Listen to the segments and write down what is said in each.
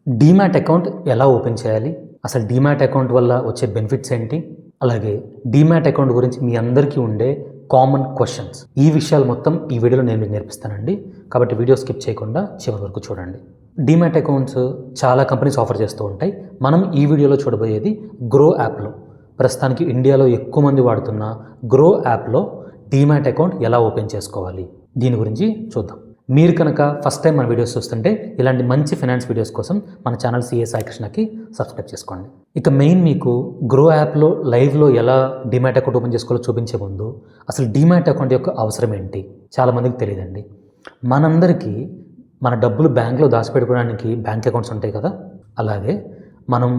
Demat account ఎలా open చేయాలి, అసలు డీమ్యాట్ అకౌంట్ వల్ల వచ్చే బెనిఫిట్స్ ఏంటి, అలాగే డీమ్యాట్ అకౌంట్ గురించి మీ అందరికీ ఉండే కామన్ క్వశ్చన్స్, ఈ విషయాలు మొత్తం ఈ వీడియోలో నేను మీకు నేర్పిస్తానండి. కాబట్టి వీడియో స్కిప్ చేయకుండా చివరి వరకు చూడండి. డీమ్యాట్ అకౌంట్స్ చాలా కంపెనీస్ ఆఫర్ చేస్తూ ఉంటాయి. మనం ఈ వీడియోలో చూడబోయేది గ్రో యాప్లో, ప్రస్తుతానికి ఇండియాలో ఎక్కువ మంది వాడుతున్న గ్రో యాప్లో డీమ్యాట్ అకౌంట్ ఎలా ఓపెన్ చేసుకోవాలి, దీని గురించి చూద్దాం. మీరు కనుక ఫస్ట్ టైం మన వీడియోస్ చూస్తుంటే ఇలాంటి మంచి ఫైనాన్స్ వీడియోస్ కోసం మన ఛానల్ సిఏ సాయి కృష్ణకి సబ్స్క్రైబ్ చేసుకోండి. ఇక మెయిన్ మీకు గ్రో యాప్లో లైవ్లో ఎలా డీమ్యాట్ అకౌంట్ ఓపెన్ చేసుకోవాలో చూపించే ముందు అసలు డీమ్యాట్ అకౌంట్ యొక్క అవసరం ఏంటి చాలామందికి తెలియదండి. మనందరికీ మన డబ్బులు బ్యాంక్లో దాచిపెట్టుకోవడానికి బ్యాంక్ అకౌంట్స్ ఉంటాయి కదా, అలాగే మనం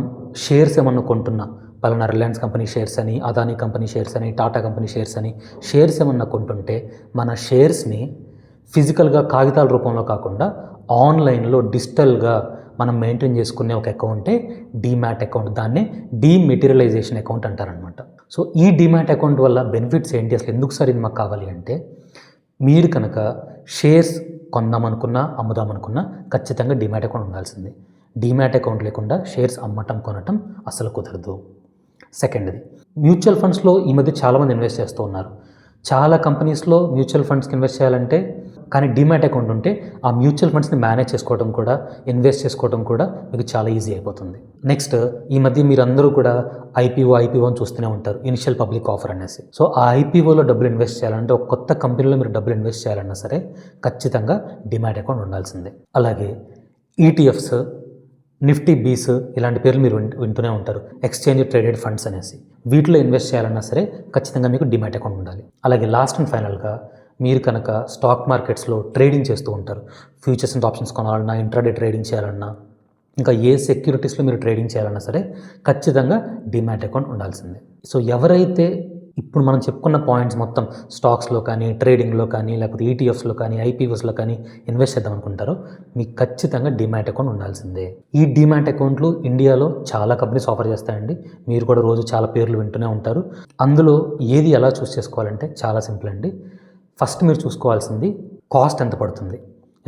షేర్స్ ఏమన్నా కొంటున్నా, పలానా రిలయన్స్ కంపెనీ షేర్స్ అని, అదానీ కంపెనీ షేర్స్ అని, టాటా కంపెనీ షేర్స్ అని షేర్స్ ఏమన్నా కొంటుంటే మన షేర్స్ని ఫిజికల్గా కాగితాల రూపంలో కాకుండా ఆన్లైన్లో డిజిటల్గా మనం మెయింటైన్ చేసుకునే ఒక అకౌంటే డీమ్యాట్ అకౌంట్. దాన్నే డీమెటీరియలైజేషన్ అకౌంట్ అంటారనమాట. సో ఈ డీమ్యాట్ అకౌంట్ వల్ల బెనిఫిట్స్ ఏంటి, అసలు ఎందుకు సార్ ఇది మాకు కావాలి అంటే, మీరు కనుక షేర్స్ కొందామనుకున్నా అమ్ముదామనుకున్నా ఖచ్చితంగా డీమ్యాట్ అకౌంట్ ఉండాల్సిందే. డీమ్యాట్ అకౌంట్ లేకుండా షేర్స్ అమ్మటం కొనటం అసలు కుదరదు. సెకండ్ది, మ్యూచువల్ ఫండ్స్లో ఈ మధ్య చాలామంది ఇన్వెస్ట్ చేస్తూ ఉన్నారు. చాలా కంపెనీస్లో మ్యూచువల్ ఫండ్స్కి ఇన్వెస్ట్ చేయాలంటే, కానీ డీమ్యాట్ అకౌంట్ ఉంటే ఆ మ్యూచువల్ ఫండ్స్ని మేనేజ్ చేసుకోవడం కూడా, ఇన్వెస్ట్ చేసుకోవడం కూడా మీకు చాలా ఈజీ అయిపోతుంది. నెక్స్ట్, ఈ మధ్య మీరు అందరూ కూడా ఐపీఓ అని చూస్తూనే ఉంటారు, ఇనిషియల్ పబ్లిక్ ఆఫర్ అనేసి. సో ఆ ఐపీఓలో డబ్బులు ఇన్వెస్ట్ చేయాలంటే, ఒక కొత్త కంపెనీలో మీరు డబ్బులు ఇన్వెస్ట్ చేయాలన్నా సరే ఖచ్చితంగా డీమ్యాట్ అకౌంట్ ఉండాల్సిందే. అలాగే ఈటీఎఫ్స్, నిఫ్టీ బీస్ ఇలాంటి పేర్లు మీరు వింటూనే ఉంటారు, ఎక్స్చేంజ్ ట్రేడెడ్ ఫండ్స్ అనేసి. వీటిలో ఇన్వెస్ట్ చేయాలన్నా సరే ఖచ్చితంగా మీకు డీమ్యాట్ అకౌంట్ ఉండాలి. అలాగే లాస్ట్ అండ్ ఫైనల్గా, మీరు కనుక స్టాక్ మార్కెట్స్లో ట్రేడింగ్ చేస్తూ ఉంటారు, ఫ్యూచర్స్ అండ్ ఆప్షన్స్ కొనాలన్నా, ఇంట్రాడే ట్రేడింగ్ చేయాలన్నా, ఇంకా ఏ సెక్యూరిటీస్లో మీరు ట్రేడింగ్ చేయాలన్నా సరే ఖచ్చితంగా డీమ్యాట్ అకౌంట్ ఉండాల్సిందే. సో ఎవరైతే ఇప్పుడు మనం చెప్పుకున్న పాయింట్స్ మొత్తం స్టాక్స్లో కానీ, ట్రేడింగ్లో కానీ, లేకపోతే ఈటీఎఫ్స్లో కానీ, ఐపీఓస్లో కానీ ఇన్వెస్ట్ చేద్దాం అనుకుంటారో మీకు ఖచ్చితంగా డీమ్యాట్ అకౌంట్ ఉండాల్సిందే. ఈ డీమ్యాట్ అకౌంట్లు ఇండియాలో చాలా కంపెనీస్ ఆఫర్ చేస్తాయండి. మీరు కూడా రోజు చాలా పేర్లు వింటూనే ఉంటారు. అందులో ఏది ఎలా చూస్ చేసుకోవాలంటే చాలా సింపుల్ అండి. ఫస్ట్ మీరు చూసుకోవాల్సింది కాస్ట్ ఎంత పడుతుంది.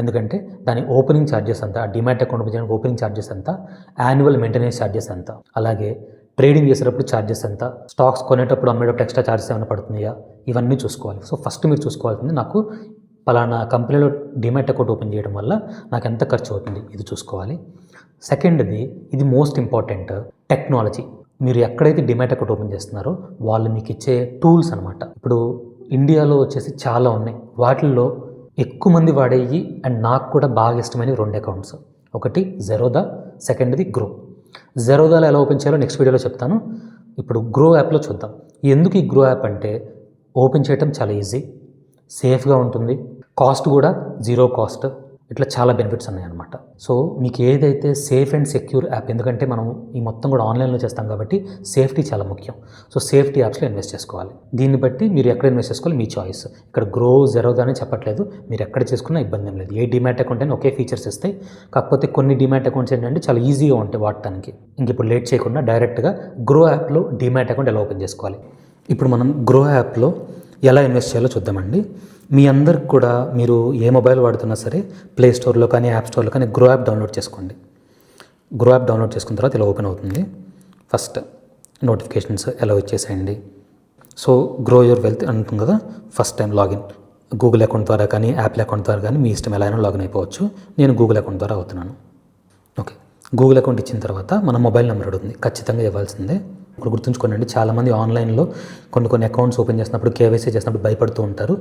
ఎందుకంటే దాని ఓపెనింగ్ ఛార్జెస్ ఎంత, ఆ డీమ్యాట్ అకౌంట్ ఓపెన్ చేయడానికి ఓపెనింగ్ ఛార్జెస్ ఎంత, యాన్యువల్ మెయింటెనెన్స్ ఛార్జెస్ ఎంత, అలాగే ట్రేడింగ్ చేసేటప్పుడు ఛార్జెస్ ఎంత, స్టాక్స్ కొనేటప్పుడు అమ్మేటప్పుడు ఎక్స్ట్రా ఛార్జెస్ ఏమైనా పడుతున్నాయా, ఇవన్నీ చూసుకోవాలి. సో ఫస్ట్ మీరు చూసుకోవాల్సింది, నాకు పలానా కంపెనీలో డీమ్యాట్ అకౌంట్ ఓపెన్ చేయడం వల్ల నాకు ఎంత ఖర్చు అవుతుంది, ఇది చూసుకోవాలి. సెకండ్ది, ఇది మోస్ట్ ఇంపార్టెంట్, టెక్నాలజీ. మీరు ఎక్కడైతే డీమ్యాట్ అకౌంట్ ఓపెన్ చేస్తున్నారో వాళ్ళు మీకు ఇచ్చే టూల్స్ అనమాట. ఇప్పుడు ఇండియాలో వచ్చేసి చాలా ఉన్నాయి, వాటిల్లో ఎక్కువ మంది వాడేవి అండ్ నాకు కూడా బాగా ఇష్టమైన 2 అకౌంట్స్. ఒకటి జెరోదా, సెకండ్ది గ్రో. జెరోదాలో ఎలా ఓపెన్ చేయాలో నెక్స్ట్ వీడియోలో చెప్తాను. ఇప్పుడు గ్రో యాప్లో చూద్దాం. ఎందుకు ఈ గ్రో యాప్ అంటే, ఓపెన్ చేయటం చాలా ఈజీ, సేఫ్గా ఉంటుంది, కాస్ట్ కూడా 0 కాస్ట్, ఇట్లా చాలా బెనిఫిట్స్ ఉన్నాయన్నమాట. సో మీకు ఏదైతే సేఫ్ అండ్ సెక్యూర్ యాప్, ఎందుకంటే మనం ఈ మొత్తం కూడా ఆన్లైన్లో చేస్తాం కాబట్టి సేఫ్టీ చాలా ముఖ్యం. సో సేఫ్టీ యాప్స్లో ఇన్వెస్ట్ చేసుకోవాలి. దీన్ని బట్టి మీరు ఎక్కడ ఇన్వెస్ట్ చేసుకోవాలి మీ చాయిస్. ఇక్కడ గ్రో, జెరోదా అని చెప్పట్లేదు, మీరు ఎక్కడ చేసుకున్నా ఇబ్బంది ఏం లేదు. ఏ డీమ్యాట్ అకౌంట్ అయినా ఒకే ఫీచర్స్ ఇస్తాయి. కాకపోతే కొన్ని డీమ్యాట్ అకౌంట్స్ ఏంటంటే చాలా ఈజీగా ఉంటాయి వాడటానికి. ఇంక ఇప్పుడు లేట్ చేయకుండా డైరెక్ట్గా గ్రో యాప్లో డీమ్యాట్ అకౌంట్ ఎలా ఓపెన్ చేసుకోవాలి. ఇప్పుడు మనం గ్రో యాప్లో ఎలా ఇన్వెస్ట్ చేయాలో చూద్దామండి. మీ అందరికి కూడా, మీరు ఏ మొబైల్ వాడుతున్నా సరే ప్లే స్టోర్లో కానీ యాప్ స్టోర్లో కానీ గ్రో యాప్ డౌన్లోడ్ చేసుకోండి. గ్రో యాప్ డౌన్లోడ్ చేసుకున్న తర్వాత ఇలా ఓపెన్ అవుతుంది. ఫస్ట్ నోటిఫికేషన్స్ ఎలా ఇచ్చేసేయండి. సో గ్రో యువర్ వెల్త్ అంటుంది కదా, first time login Google account ద్వారా కానీ, యాపిల్ అకౌంట్ ద్వారా కానీ మీ ఇష్టం ఎలా అయినా లాగిన్ అయిపోవచ్చు. నేను గూగుల్ అకౌంట్ ద్వారా అవుతున్నాను. ఓకే, గూగుల్ అకౌంట్ ఇచ్చిన తర్వాత మన మొబైల్ నెంబర్ అడుగుతుంది, ఖచ్చితంగా ఇవ్వాల్సిందే. ఇప్పుడు గుర్తుంచుకోండి, చాలామంది ఆన్లైన్లో కొన్ని అకౌంట్స్ ఓపెన్ చేసినప్పుడు, కేవైసీ చేసినప్పుడు భయపడుతూ ఉంటారు.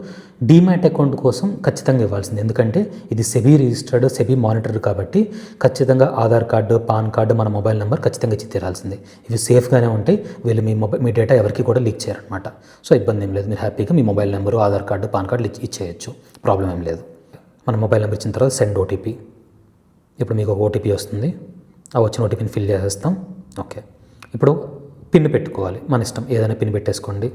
డీమ్యాట్ అకౌంట్ కోసం ఖచ్చితంగా ఇవ్వాల్సింది, ఎందుకంటే ఇది సెబీ రిజిస్టర్డ్, సెబీ మానిటర్డ్ కాబట్టి ఖచ్చితంగా ఆధార్ కార్డు, పాన్ కార్డు, మన మొబైల్ నెంబర్ ఖచ్చితంగా ఇచ్చి తీరాల్సిందే. ఇవి సేఫ్గానే ఉంటాయి, వీళ్ళు మీ డేటా ఎవరికి కూడా లీక్ చేయరనమాట. సో ఇబ్బంది ఏం లేదు, మీరు హ్యాపీగా మీ mobile number, Aadhaar card, PAN card ఇచ్చేయచ్చు, ప్రాబ్లం ఏం లేదు. మన మొబైల్ నెంబర్ ఇచ్చిన తర్వాత సెండ్ ఓటీపీ. ఇప్పుడు మీకు ఒక ఓటీపీ వస్తుంది, ఆ వచ్చిన ఓటీపీని ఫిల్ చేసేస్తాం. ఓకే, ఇప్పుడు పిన్ పెట్టుకోవాలి, మన ఇష్టం, ఏదైనా పిన్ పెట్టేసుకోండి.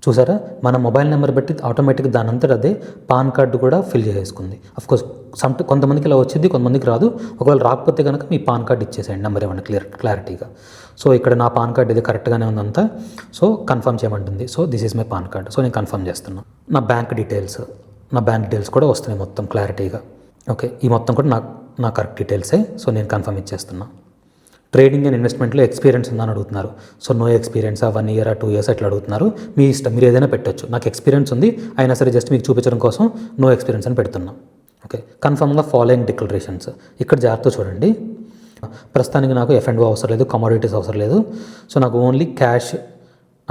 చూసారా, మన మొబైల్ నెంబర్ బట్టి ఆటోమేటిక్గా దాని అంతటా అదే పాన్ కార్డు కూడా ఫిల్ చేసేసుకుంది. అఫ్కోర్స్ కొంతమందికి ఇలా వచ్చింది, కొంతమందికి రాదు. ఒకవేళ రాకపోతే కనుక మీ పాన్ కార్డు ఇచ్చేసేయండి, నెంబర్ ఏమన్నా క్లారిటీగా. సో ఇక్కడ నా పాన్ కార్డు ఇది కరెక్ట్గానే ఉందంతా, సో కన్ఫర్మ్ చేయమంటుంది. So this is my PAN card, so నేను కన్ఫర్మ్ చేస్తున్నాను. నా బ్యాంక్ డీటెయిల్స్ కూడా వస్తున్నాయి మొత్తం క్లారిటీగా. ఓకే, ఈ మొత్తం కూడా నా కరెక్ట్ డీటెయిల్సే. సో నేను కన్ఫర్మ్ ఇచ్చేస్తున్నా. ట్రేడింగ్ అండ్ ఇన్వెస్ట్మెంట్లో ఎక్స్పీరియన్స్ ఉందని అడుగుతున్నారు. So no experience 1 year 2 years అట్లా అడుగుతున్నారు. మీ ఇష్టం, మీరు ఏదైనా పెట్టచ్చు. నాకు ఎక్స్పీరియన్స్ ఉంది అయినా సరే జస్ట్ మీకు చూపించడం కోసం నో ఎక్స్పీరియన్స్ అని పెడుతున్నాం. ఓకే, కన్ఫర్మ్గా ఫాలోయింగ్ డిక్లరేషన్స్. ఇక్కడ జాగ్రత్త చూడండి. ప్రస్తుతానికి నాకు F&O అవసరం లేదు, కమోడిటీస్ అవసరం లేదు. సో నాకు ఓన్లీ క్యాష్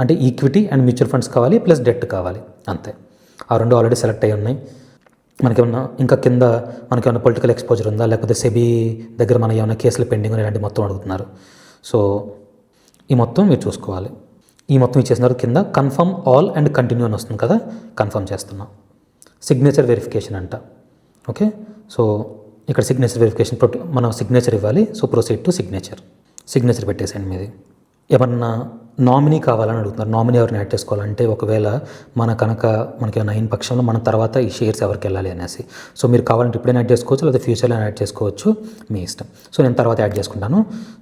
అంటే ఈక్విటీ అండ్ మ్యూచువల్ ఫండ్స్ కావాలి, ప్లస్ డెట్ కావాలి, అంతే. ఆ రెండు ఆల్రెడీ సెలెక్ట్ అయ్యి ఉన్నాయి. మనకేమన్నా ఇంకా కింద మనకేమన్నా పొలిటికల్ ఎక్స్పోజర్ ఉందా, లేకపోతే సెబీ దగ్గర మన ఏమైనా కేసులు పెండింగ్ ఇలాంటి మొత్తం అడుగుతున్నారు. సో ఈ మొత్తం మీరు చూసుకోవాలి. ఈ మొత్తం ఇచ్చేసిన తర్వాత కింద కన్ఫర్మ్ ఆల్ అండ్ కంటిన్యూ అని వస్తుంది కదా, కన్ఫర్మ్ చేస్తున్నాం. సిగ్నేచర్ వెరిఫికేషన్ అంట. ఓకే, సో ఇక్కడ సిగ్నేచర్ వెరిఫికేషన్ మనం సిగ్నేచర్ ఇవ్వాలి. సో ప్రొసీడ్ టు సిగ్నేచర్ పెట్టేసేయండి మీది. ఏమన్నా నామినీ కావాలని అడుగుతున్నారు. నామినీ ఎవరిని యాడ్ చేసుకోవాలంటే ఒకవేళ మనకి 9 పక్షంలో మన తర్వాత ఈ షేర్స్ ఎవరికి వెళ్ళాలి అనేసి. సో మీరు కావాలంటే ఇప్పుడైనా యాడ్ చేసుకోవచ్చు, లేదా ఫ్యూచర్లో యాడ్ చేసుకోవచ్చు, మీ ఇష్టం. సో నేను తర్వాత యాడ్ చేసుకుంటాను.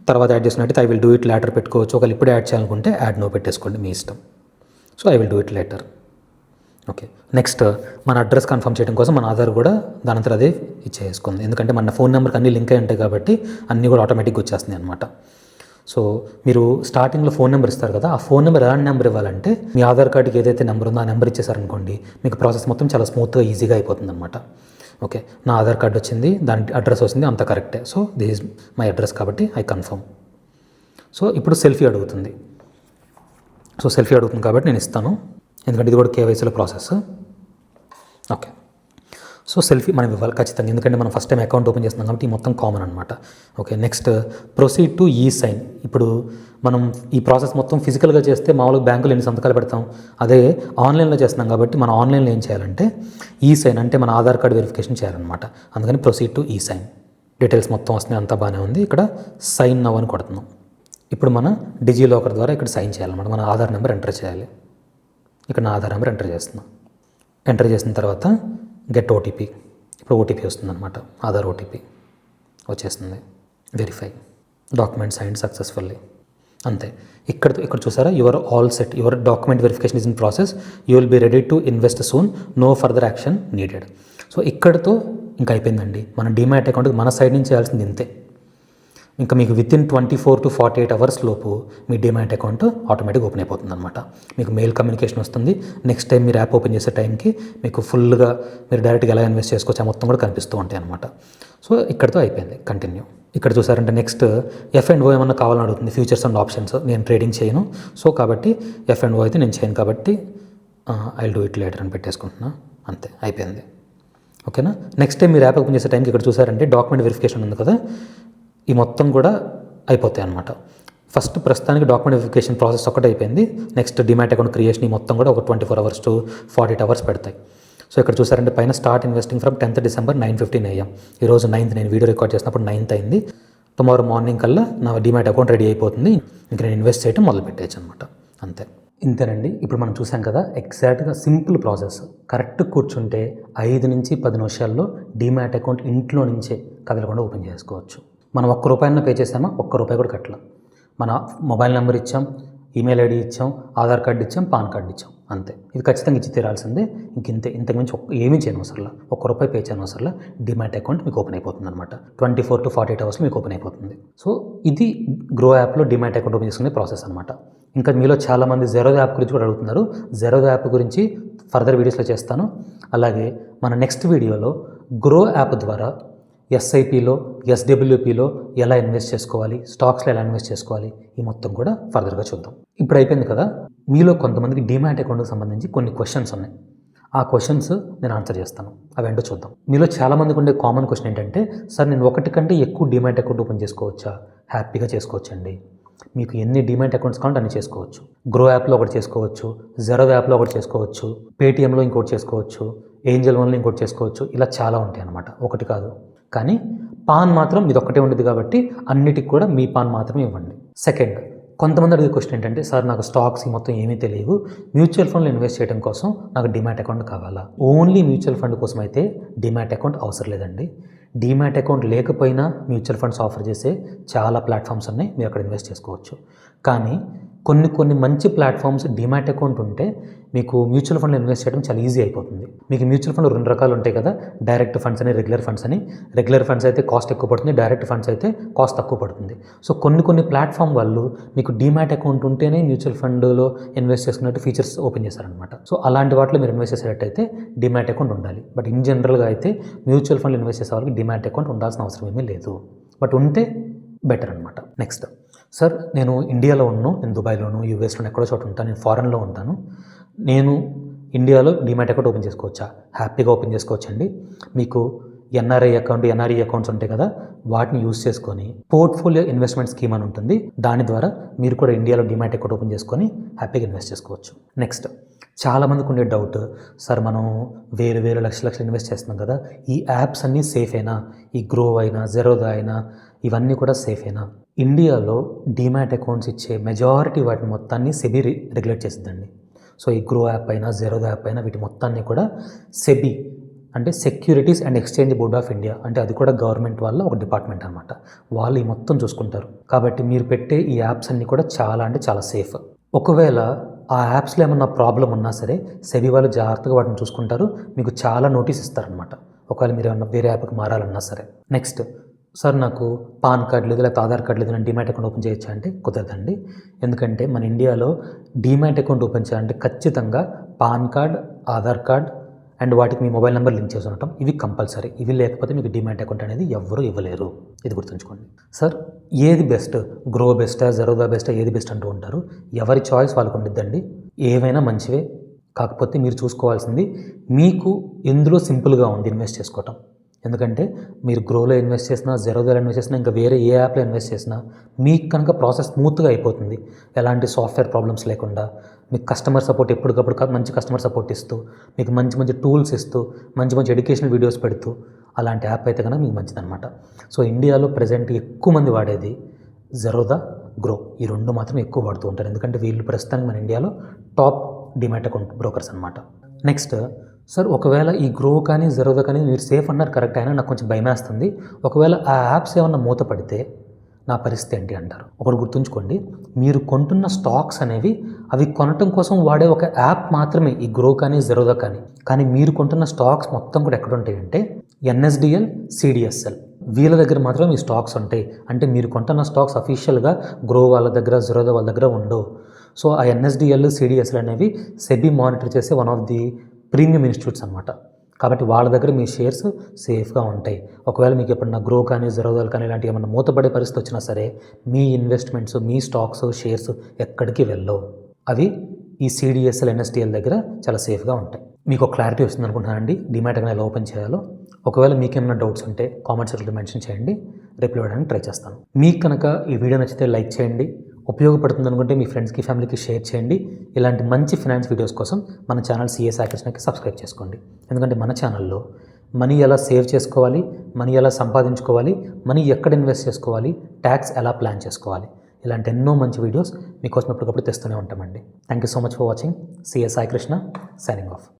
తర్వాత యాడ్ చేసుకున్నట్టు I will do it later పెట్టుకోవచ్చు. ఒకవేళ ఇప్పుడు యాడ్ చేయాలనుకుంటే యాడ్ నో పెట్టేసుకోండి, మీ ఇష్టం. So I will do it later. Okay, next మన అడ్రస్ కన్ఫర్మ్ చేయడం కోసం మన ఆధార్ కూడా దానంతా అదే ఇచ్చేసుకుంది. ఎందుకంటే మన ఫోన్ నెంబర్కి అన్నీ లింక్ అయి ఉంటాయి కాబట్టి అన్నీ కూడా ఆటోమేటిక్గా వచ్చేస్తున్నాయి అనమాట. సో మీరు స్టార్టింగ్లో ఫోన్ నెంబర్ ఇస్తారు కదా, ఆ ఫోన్ నెంబర్ ఎలాంటి నెంబర్ ఇవ్వాలంటే మీ ఆధార్ కార్డుకి ఏదైతే నెంబర్ ఉందో ఆ నెంబర్ ఇచ్చేసారనుకోండి, మీకు ప్రాసెస్ మొత్తం చాలా స్మూత్గా ఈజీగా అయిపోతుంది అనమాట. ఓకే, నా ఆధార్ కార్డు వచ్చింది, దాని అడ్రస్ వస్తుంది, అంత కరెక్టే. So this is my address కాబట్టి ఐ కన్ఫర్మ్. సో ఇప్పుడు సెల్ఫీ అడుగుతుంది. సో సెల్ఫీ అడుగుతుంది కాబట్టి నేను ఇస్తాను, ఎందుకంటే ఇది కూడా కేవైసీలో ప్రాసెస్. ఓకే, సో సెల్ఫీ మనం ఇవ్వాలి ఖచ్చితంగా, ఎందుకంటే మనం ఫస్ట్ టైం అకౌంట్ ఓపెన్ చేస్తున్నాం కాబట్టి ఈ మొత్తం కామన్ అనమాట. Okay, next proceed to sign. ఇప్పుడు మనం ఈ ప్రాసెస్ మొత్తం ఫిజికల్గా చేస్తే మామూలుగా బ్యాంకులో ఎన్ని సంతకాలు పెడతాం, అదే ఆన్లైన్లో చేస్తున్నాం కాబట్టి మనం ఆన్లైన్లో ఏం చేయాలంటే సైన్ అంటే మన ఆధార్ కార్డు వెరిఫికేషన్ చేయాలన్నమాట. అందుకని ప్రొసీడ్ టు సైన్. డీటెయిల్స్ మొత్తం వస్తున్నాయి, అంతా బాగానే ఉంది. ఇక్కడ సైన్ నవ్ అని కొడుతున్నాం. ఇప్పుడు మన డిజిలాకర్ ద్వారా ఇక్కడ సైన్ చేయాలన్నమాట. మన ఆధార్ నెంబర్ ఎంటర్ చేయాలి. ఇక్కడ నా ఆధార్ నెంబర్ ఎంటర్ చేస్తున్నాం. ఎంటర్ చేసిన తర్వాత గెట్ ఓటీపీ. ఇప్పుడు ఓటీపీ వస్తుంది అనమాట, ఆధార్ ఓటీపీ వచ్చేస్తుంది. వెరిఫై డాక్యుమెంట్ సైన్డ్ సక్సెస్ఫుల్లీ, అంతే. ఇక్కడ చూసారా, your all set, your document verification is in process, you will be ready to invest soon, no further action needed. So ఇక్కడతో ఇంకా అయిపోయిందండి. మన డీమ్యాట్ అకౌంట్కి మన సైడ్ నుంచి చేయాల్సింది ఇంతే. ఇంకా మీకు వితిన్ 24 to 48 hours లోపు మీ డీమ్యాట్ అకౌంట్ ఆటోమేటిక్గా ఓపెన్ అయిపోతుంది అనమాట. మీకు మెయిల్ కమ్యూనికేషన్ వస్తుంది. నెక్స్ట్ టైం మీరు యాప్ ఓపెన్ చేసే టైంకి మీకు ఫుల్గా మీరు డైరెక్ట్గా ఎలా ఇన్వెస్ట్ చేసుకోవచ్చు ఆ మొత్తం కూడా కనిపిస్తూ ఉంటాయి అనమాట. సో ఇక్కడితో అయిపోయింది, కంటిన్యూ. ఇక్కడ చూసారంటే నెక్స్ట్ F&O ఏమన్నా కావాలని అడుగుతుంది, ఫ్యూచర్స్ అండ్ ఆప్షన్స్. నేను ట్రేడింగ్ చేయను, సో కాబట్టి F&O అయితే నేను చేయను కాబట్టి ఐ డూ ఇట్ లేటర్ అని పెట్టేసుకుంటున్నా, అంతే అయిపోయింది. ఓకేనా. నెక్స్ట్ టైం మీరు యాప్ ఓపెన్ చేసే టైంకి ఇక్కడ చూసారంటే డాక్యుమెంట్ వెరిఫికేషన్ ఉంది కదా, ఈ మొత్తం కూడా అయిపోతాయి అనమాట. ఫస్ట్ ప్రస్తుతానికి డాక్యుమెంట్ వెరిఫికేషన్ ప్రాసెస్ ఒకటి అయిపోయింది. నెక్స్ట్ డిమాట్ అకౌంట్ క్రియేషన్ ఈ మొత్తం కూడా ఒక 24 hours to 48 hours పెడతాయి. సో ఇక్కడ చూసారంటే పైన start investing from 10th December 9:15 AM. ఈరోజు 9th, నేను వీడియో రికార్డ్ చేసినప్పుడు 9th అయింది. టుమారో మార్నింగ్ కల్లా నా డిమాట్ అకౌంట్ రెడీ అయిపోతుంది. ఇంకా నేను ఇన్వెస్ట్ చేయడం మొదలు పెట్టేయచ్చు అనమాట, అంతే. ఇంతేనండి. ఇప్పుడు మనం చూసాం కదా, ఎగ్జాక్ట్గా సింపుల్ ప్రాసెస్. కరెక్ట్ కూర్చుంటే 5 నుంచి 10 నిమిషాల్లో డిమాట్ అకౌంట్ ఇంట్లో నుంచే కదలకుండా ఓపెన్ చేసుకోవచ్చు. మనం ₹1 పే చేసామా, ₹1 కూడా కట్టలేం. మన మొబైల్ నెంబర్ ఇచ్చాం, ఈమెయిల్ ఐడి ఇచ్చాం, ఆధార్ కార్డు ఇచ్చాం, పాన్ కార్డు ఇచ్చాం, అంతే. ఇది ఖచ్చితంగా ఇచ్చి తీరాల్సిందే. ఇంతకుమించి ఏమీ చేయను అవసరంలా, ₹1 పే చేయను అవసరంలా. డిమాట్ అకౌంట్ మీకు ఓపెన్ అయిపోతుంది అనమాట. 24 to 48 hours మీకు ఓపెన్ అయిపోతుంది. సో ఇది గ్రో యాప్లో డిమాట్ అకౌంట్ ఓపెన్ చేసుకునే ప్రాసెస్ అనమాట. ఇంకా మీలో చాలామంది జెరోదా యాప్ గురించి కూడా అడుగుతున్నారు. జెరోదా యాప్ గురించి ఫర్దర్ వీడియోస్లో చేస్తాను. అలాగే మన నెక్స్ట్ వీడియోలో గ్రో యాప్ ద్వారా SIPలో, SWPలో ఎలా ఇన్వెస్ట్ చేసుకోవాలి, స్టాక్స్లో ఎలా ఇన్వెస్ట్ చేసుకోవాలి, ఈ మొత్తం కూడా ఫర్దర్గా చూద్దాం. ఇప్పుడు అయిపోయింది కదా, మీలో కొంతమందికి డిమాట్ అకౌంట్కి సంబంధించి కొన్ని క్వశ్చన్స్ ఉన్నాయి. ఆ క్వశ్చన్స్ నేను ఆన్సర్ చేస్తాను, అవేంటో చూద్దాం. మీలో చాలామందికి ఉండే కామన్ క్వశ్చన్ ఏంటంటే, సార్ నేను ఒకటి కంటే ఎక్కువ డిమాట్ అకౌంట్ ఓపెన్ చేసుకోవచ్చా? హ్యాపీగా చేసుకోవచ్చండి. మీకు ఎన్ని డిమాట్ అకౌంట్స్ కావాలంటే అన్ని చేసుకోవచ్చు. గ్రో యాప్లో ఒకటి చేసుకోవచ్చు, జెరోదా యాప్లో ఒకటి చేసుకోవచ్చు, పేటిఎంలో ఇంకోటి చేసుకోవచ్చు, ఏంజల్ వన్లో ఇంకోటి చేసుకోవచ్చు. ఇలా చాలా ఉంటాయి అన్నమాట, ఒకటి కాదు. కానీ పాన్ మాత్రం ఇది ఒక్కటే ఉండేది కాబట్టి అన్నిటికి కూడా మీ పాన్ మాత్రమే ఇవ్వండి. సెకండ్, కొంతమంది అడిగే క్వశ్చన్ ఏంటంటే, సార్ నాకు స్టాక్స్ మొత్తం ఏమీ తెలియదు, మ్యూచువల్ ఫండ్లో ఇన్వెస్ట్ చేయడం కోసం నాకు డిమాట్ అకౌంట్ కావాలా? ఓన్లీ మ్యూచువల్ ఫండ్ కోసం అయితే డిమాట్ అకౌంట్ అవసరం లేదండి. డిమాట్ అకౌంట్ లేకపోయినా మ్యూచువల్ ఫండ్స్ ఆఫర్ చేసే చాలా ప్లాట్ఫామ్స్ ఉన్నాయి, మీరు అక్కడ ఇన్వెస్ట్ చేసుకోవచ్చు. కానీ కొన్ని మంచి ప్లాట్ఫామ్స్ డిమాట్ అకౌంట్ ఉంటే మీకు మ్యూచువల్ ఫండ్లో ఇన్వెస్ట్ చేయడం చాలా ఈజీ అయిపోతుంది. మీకు మ్యూచువల్ ఫండ్లు 2 రకాలు ఉంటాయి కదా, డైరెక్ట్ ఫండ్స్ అని, రెగ్యులర్ ఫండ్స్ అని. రెగ్యులర్ ఫండ్స్ అయితే కాస్ట్ ఎక్కువ పడుతుంది, డైరెక్ట్ ఫండ్స్ అయితే కాస్ట్ తక్కువ పడుతుంది. సో కొన్ని ప్లాట్ఫామ్ వాళ్ళు మీకు డిమాట్ అకౌంట్ ఉంటేనే మ్యూచువల్ ఫండ్లో ఇన్వెస్ట్ చేసుకున్నట్టు ఫీచర్స్ ఓపెన్ చేశారనమాట. సో అలాంటి వాటిలో మీరు ఇన్వెస్ట్ చేసేటట్టయితే డిమాట్ అకౌంట్ ఉండాలి. బట్ ఇన్ జనరల్గా అయితే మ్యూచువల్ ఫండ్లు ఇన్వెస్ట్ చేసే వాళ్ళకి డిమాట్ అకౌంట్ ఉండాల్సిన అవసరం ఏమీ లేదు. బట్ ఉంటే బెటర్ అనమాట. నెక్స్ట్, సార్ నేను ఇండియాలో ఉన్నాను, నేను దుబాయ్లోను, యూఎస్లోను ఎక్కడో చోట ఉంటాను, నేను ఫారెన్లో ఉంటాను. నేను ఇండియాలో డిమాట్ అకౌంట్ ఓపెన్ చేసుకోవచ్చా? హ్యాపీగా ఓపెన్ చేసుకోవచ్చండి. మీకు ఎన్ఆర్ఐ అకౌంట్స్ ఉంటాయి కదా, వాటిని యూజ్ చేసుకొని పోర్ట్ఫోలియో ఇన్వెస్ట్మెంట్ స్కీమ్ అని ఉంటుంది. దాని ద్వారా మీరు కూడా ఇండియాలో డిమాట్ అకౌంట్ ఓపెన్ చేసుకొని హ్యాపీగా ఇన్వెస్ట్ చేసుకోవచ్చు. నెక్స్ట్, చాలామందికి ఉండే డౌట్, సార్ మనం వేలు లక్షలు ఇన్వెస్ట్ చేస్తున్నాం కదా, ఈ యాప్స్ అన్నీ సేఫేనా? ఈ గ్రో అయినా, జెరోదా అయినా ఇవన్నీ కూడా సేఫేనా? ఇండియాలో డిమాట్ అకౌంట్స్ ఇచ్చే మెజారిటీ వాటిని మొత్తాన్ని సెబీ రెగ్యులేట్ చేసిద్దండి. సో ఈ గ్రో యాప్ అయినా, జెరోదా యాప్ అయినా వీటి మొత్తాన్ని కూడా సెబీ అంటే securities and exchange board of India, అంటే అది కూడా గవర్నమెంట్ వాళ్ళ ఒక డిపార్ట్మెంట్ అనమాట. వాళ్ళు ఈ మొత్తం చూసుకుంటారు. కాబట్టి మీరు పెట్టే ఈ యాప్స్ అన్నీ కూడా చాలా సేఫ్. ఒకవేళ ఆ యాప్స్లో ఏమన్నా ప్రాబ్లం ఉన్నా సరే సెబీ వాళ్ళు జాగ్రత్తగా వాటిని చూసుకుంటారు, మీకు చాలా నోటీస్ ఇస్తారనమాట ఒకవేళ మీరు ఏమన్నా వేరే యాప్కి మారాలన్నా సరే. నెక్స్ట్, సార్ నాకు పాన్ కార్డు లేదు, లేకపోతే ఆధార్ కార్డు లేదు, నేను డిమాట్ అకౌంట్ ఓపెన్ చేయొచ్చా అంటే కుదరదండి. ఎందుకంటే మన ఇండియాలో డిమాట్ అకౌంట్ ఓపెన్ చేయాలంటే ఖచ్చితంగా pan card, Aadhaar card and వాటికి మీ మొబైల్ నెంబర్ లింక్ చేసి ఉండటం, ఇవి కంపల్సరీ. ఇవి లేకపోతే మీకు డిమాట్ అకౌంట్ అనేది ఎవ్వరూ ఇవ్వలేరు. ఇది గుర్తుంచుకోండి. సార్ ఏది బెస్ట్, గ్రో బెస్టా, జెరోదా బెస్టా, ఏది బెస్ట్ అంటూ ఉంటారు. ఎవరి చాయిస్ వాళ్ళకు ఉండిద్దండి. ఏవైనా మంచివే. కాకపోతే మీరు చూసుకోవాల్సింది మీకు ఎందులో సింపుల్గా ఉంది ఇన్వెస్ట్ చేసుకోవటం. ఎందుకంటే మీరు గ్రోలో ఇన్వెస్ట్ చేసినా, జెరోదాలో ఇన్వెస్ట్ చేసినా, ఇంకా వేరే ఏ యాప్లో ఇన్వెస్ట్ చేసినా మీకు కనుక ప్రాసెస్ స్మూత్గా అయిపోతుంది. ఎలాంటి సాఫ్ట్వేర్ ప్రాబ్లమ్స్ లేకుండా, మీకు కస్టమర్ సపోర్ట్ ఎప్పటికప్పుడు మంచి కస్టమర్ సపోర్ట్ ఇస్తూ, మీకు మంచి టూల్స్ ఇస్తూ, మంచి ఎడ్యుకేషనల్ వీడియోస్ పెడుతూ, అలాంటి యాప్ అయితే కనుక మీకు మంచిదన్నమాట. సో ఇండియాలో ప్రజెంట్ ఎక్కువ మంది వాడేది జెరోదా, గ్రో, ఈ 2 మాత్రం ఎక్కువ వాడుతూ ఉంటారు. ఎందుకంటే వీళ్ళు ప్రస్తుతానికి మన ఇండియాలో టాప్ డిమాట్ అకౌంట్ బ్రోకర్స్ అనమాట. నెక్స్ట్, సార్ ఒకవేళ ఈ గ్రో కానీ, జెరోదా కానీ మీరు సేఫ్ అన్నారు కరెక్ట్, అయినా నాకు కొంచెం భయమేస్తుంది. ఒకవేళ ఆ యాప్స్ ఏమన్నా మూతపడితే నా పరిస్థితి ఏంటి అంటారు. ఒకటి గుర్తుంచుకోండి, మీరు కొంటున్న స్టాక్స్ అనేవి అవి కొనటం కోసం వాడే ఒక యాప్ మాత్రమే ఈ గ్రో కానీ, జెరోదా కానీ మీరు కొంటున్న స్టాక్స్ మొత్తం కూడా ఎక్కడ ఉంటాయంటే ఎన్ఎస్డిఎల్, సిడిఎస్ఎల్ వీళ్ళ దగ్గర మాత్రం ఈ స్టాక్స్ ఉంటాయి. అంటే మీరు కొంటున్న స్టాక్స్ అఫీషియల్గా గ్రో వాళ్ళ దగ్గర, జెరోదా వాళ్ళ దగ్గర ఉండవు. సో ఆ ఎన్ఎస్డిఎల్, సిడిఎస్ఎల్ అనేవి సెబీ మానిటర్ చేసే one of the premium institutes అనమాట. కాబట్టి వాళ్ళ దగ్గర మీ షేర్స్ సేఫ్గా ఉంటాయి. ఒకవేళ మీకు ఎప్పుడన్నా గ్రో కానీ, జెరోదాలు కానీ ఇలాంటి ఏమన్నా మూతపడే పరిస్థితి వచ్చినా సరే మీ ఇన్వెస్ట్మెంట్స్, మీ స్టాక్స్, షేర్స్ ఎక్కడికి వెళ్ళవు. అవి ఈ సిడిఎస్ఎల్, ఎన్ఎస్డిఎల్ దగ్గర చాలా సేఫ్గా ఉంటాయి. మీకు ఒక క్లారిటీ వస్తుంది అనుకుంటున్నానండి డిమాట్ అకౌంట్ ఎలా ఓపెన్ చేయాలో. ఒకవేళ మీకేమైనా డౌట్స్ ఉంటే కామెంట్ సెక్షన్లో మెన్షన్ చేయండి, రిప్లై ఇవ్వడానికి ట్రై చేస్తాను. మీకు కనుక ఈ వీడియో నచ్చితే లైక్ చేయండి, ఉపయోగపడుతుంది అనుకుంటే మీ ఫ్రెండ్స్కి, ఫ్యామిలీకి షేర్ చేయండి. ఇలాంటి మంచి ఫైనాన్స్ వీడియోస్ కోసం మన ఛానల్ సిఏ సాయి కృష్ణకి సబ్స్క్రైబ్ చేసుకోండి. ఎందుకంటే మన ఛానల్లో మనీ ఎలా సేవ్ చేసుకోవాలి, మనీ ఎలా సంపాదించుకోవాలి, మనీ ఎక్కడ ఇన్వెస్ట్ చేసుకోవాలి, ట్యాక్స్ ఎలా ప్లాన్ చేసుకోవాలి, ఇలాంటి ఎన్నో మంచి వీడియోస్ మీకోసం ఎప్పటికప్పుడు తెస్తూనే ఉంటామండి. Thank you so much for watching. CA Sai Krishna signing off.